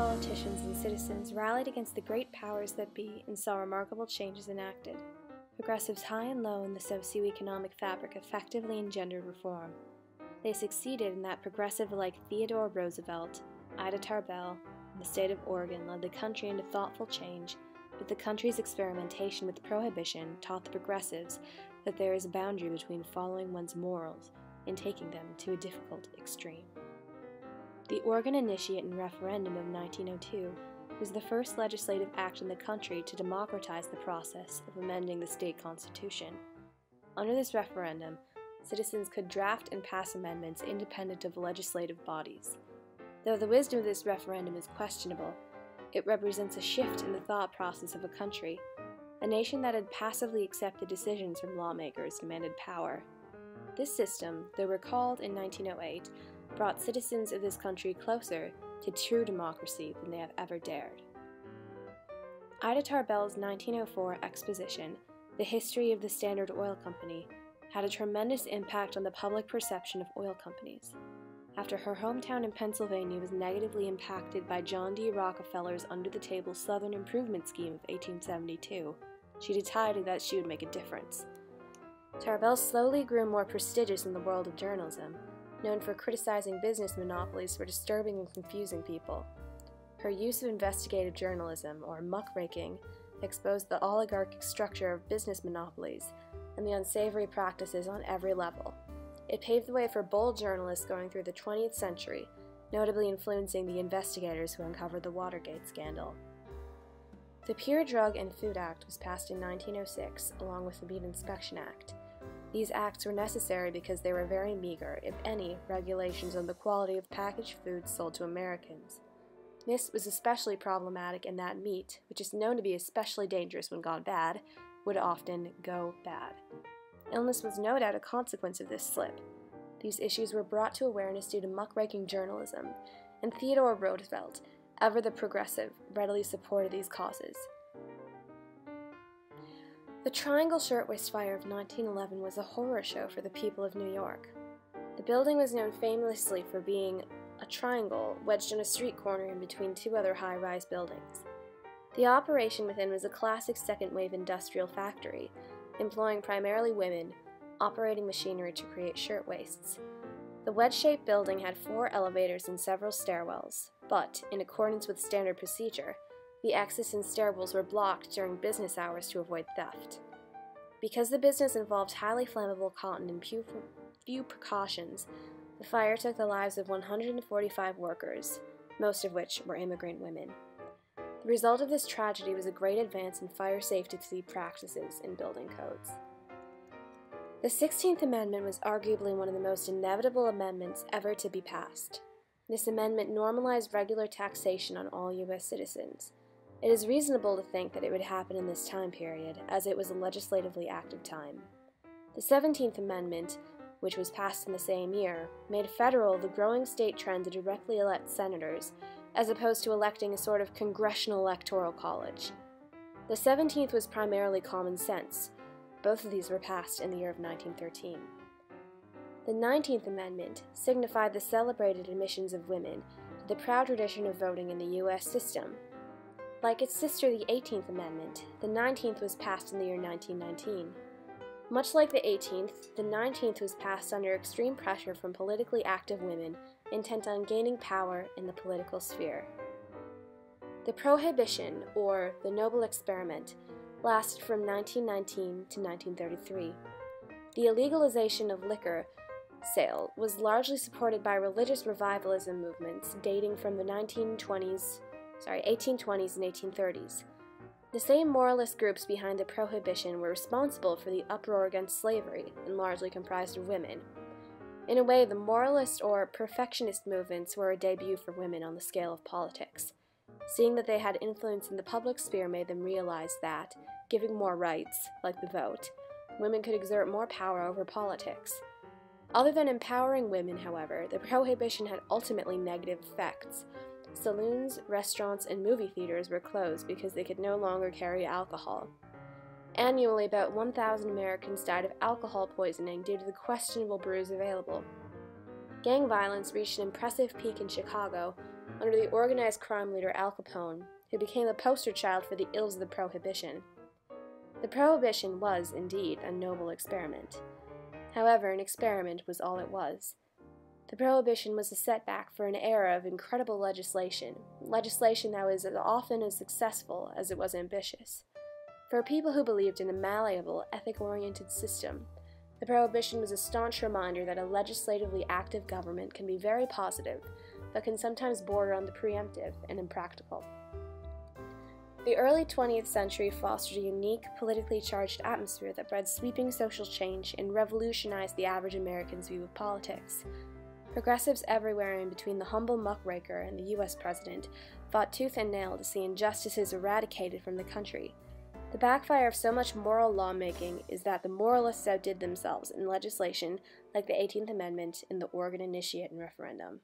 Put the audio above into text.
politicians and citizens rallied against the great powers that be and saw remarkable changes enacted. Progressives high and low in the socio-economic fabric effectively engendered reform. They succeeded in that progressive like Theodore Roosevelt, Ida Tarbell, and the state of Oregon led the country into thoughtful change, but the country's experimentation with prohibition taught the progressives that there is a boundary between following one's morals and taking them to a difficult extreme. The Oregon Initiate and Referendum of 1902 was the first legislative act in the country to democratize the process of amending the state constitution. Under this referendum, citizens could draft and pass amendments independent of legislative bodies. Though the wisdom of this referendum is questionable, it represents a shift in the thought process of a country. A nation that had passively accepted decisions from lawmakers demanded power. This system, though recalled in 1908, brought citizens of this country closer to true democracy than they have ever dared. Ida Tarbell's 1904 exposition, The History of the Standard Oil Company, had a tremendous impact on the public perception of oil companies. After her hometown in Pennsylvania was negatively impacted by John D. Rockefeller's under-the-table Southern Improvement Scheme of 1872, she decided that she would make a difference. Tarbell slowly grew more prestigious in the world of journalism, known for criticizing business monopolies for disturbing and confusing people. Her use of investigative journalism, or muckraking, exposed the oligarchic structure of business monopolies and the unsavory practices on every level. It paved the way for bold journalists going through the 20th century, notably influencing the investigators who uncovered the Watergate scandal. The Pure Drug and Food Act was passed in 1906, along with the Meat Inspection Act. These acts were necessary because they were very meager, if any, regulations on the quality of packaged foods sold to Americans. This was especially problematic in that meat, which is known to be especially dangerous when gone bad, would often go bad. Illness was no doubt a consequence of this slip. These issues were brought to awareness due to muckraking journalism, and Theodore Roosevelt, ever the progressive, readily supported these causes. The Triangle Shirtwaist Fire of 1911 was a horror show for the people of New York. The building was known famously for being a triangle wedged in a street corner in between two other high-rise buildings. The operation within was a classic second-wave industrial factory, employing primarily women, operating machinery to create shirtwaists. The wedge-shaped building had 4 elevators and several stairwells, but, in accordance with standard procedure, the exits and stairwells were blocked during business hours to avoid theft. Because the business involved highly flammable cotton and few precautions, the fire took the lives of 145 workers, most of which were immigrant women. The result of this tragedy was a great advance in fire safety practices in building codes. The 16th Amendment was arguably one of the most inevitable amendments ever to be passed. This amendment normalized regular taxation on all U.S. citizens. It is reasonable to think that it would happen in this time period, as it was a legislatively active time. The 17th Amendment, which was passed in the same year, made federal the growing state trend to directly elect senators, as opposed to electing a sort of congressional electoral college. The 17th was primarily common sense. Both of these were passed in the year of 1913. The 19th Amendment signified the celebrated admissions of women to the proud tradition of voting in the U.S. system. Like its sister, the 18th Amendment, the 19th was passed in the year 1919. Much like the 18th, the 19th was passed under extreme pressure from politically active women intent on gaining power in the political sphere. The Prohibition, or the Noble Experiment, lasted from 1919 to 1933. The illegalization of liquor sale was largely supported by religious revivalism movements dating from the 1820s and 1830s. The same moralist groups behind the Prohibition were responsible for the uproar against slavery and largely comprised of women. In a way, the moralist or perfectionist movements were a debut for women on the scale of politics. Seeing that they had influence in the public sphere made them realize that, giving more rights, like the vote, women could exert more power over politics. Other than empowering women, however, the Prohibition had ultimately negative effects. Saloons, restaurants, and movie theaters were closed because they could no longer carry alcohol. Annually, about 1,000 Americans died of alcohol poisoning due to the questionable brews available. Gang violence reached an impressive peak in Chicago, under the organized crime leader Al Capone, who became the poster child for the ills of the Prohibition. The Prohibition was, indeed, a noble experiment. However, an experiment was all it was. The Prohibition was a setback for an era of incredible legislation that was as often as successful as it was ambitious. For people who believed in a malleable, ethic-oriented system, the Prohibition was a staunch reminder that a legislatively active government can be very positive, but can sometimes border on the preemptive and impractical. The early 20th century fostered a unique, politically charged atmosphere that bred sweeping social change and revolutionized the average American's view of politics. Progressives everywhere in between the humble muckraker and the U.S. president fought tooth and nail to see injustices eradicated from the country. The backfire of so much moral lawmaking is that the moralists outdid themselves in legislation like the 18th Amendment and the Oregon Initiate and referendum.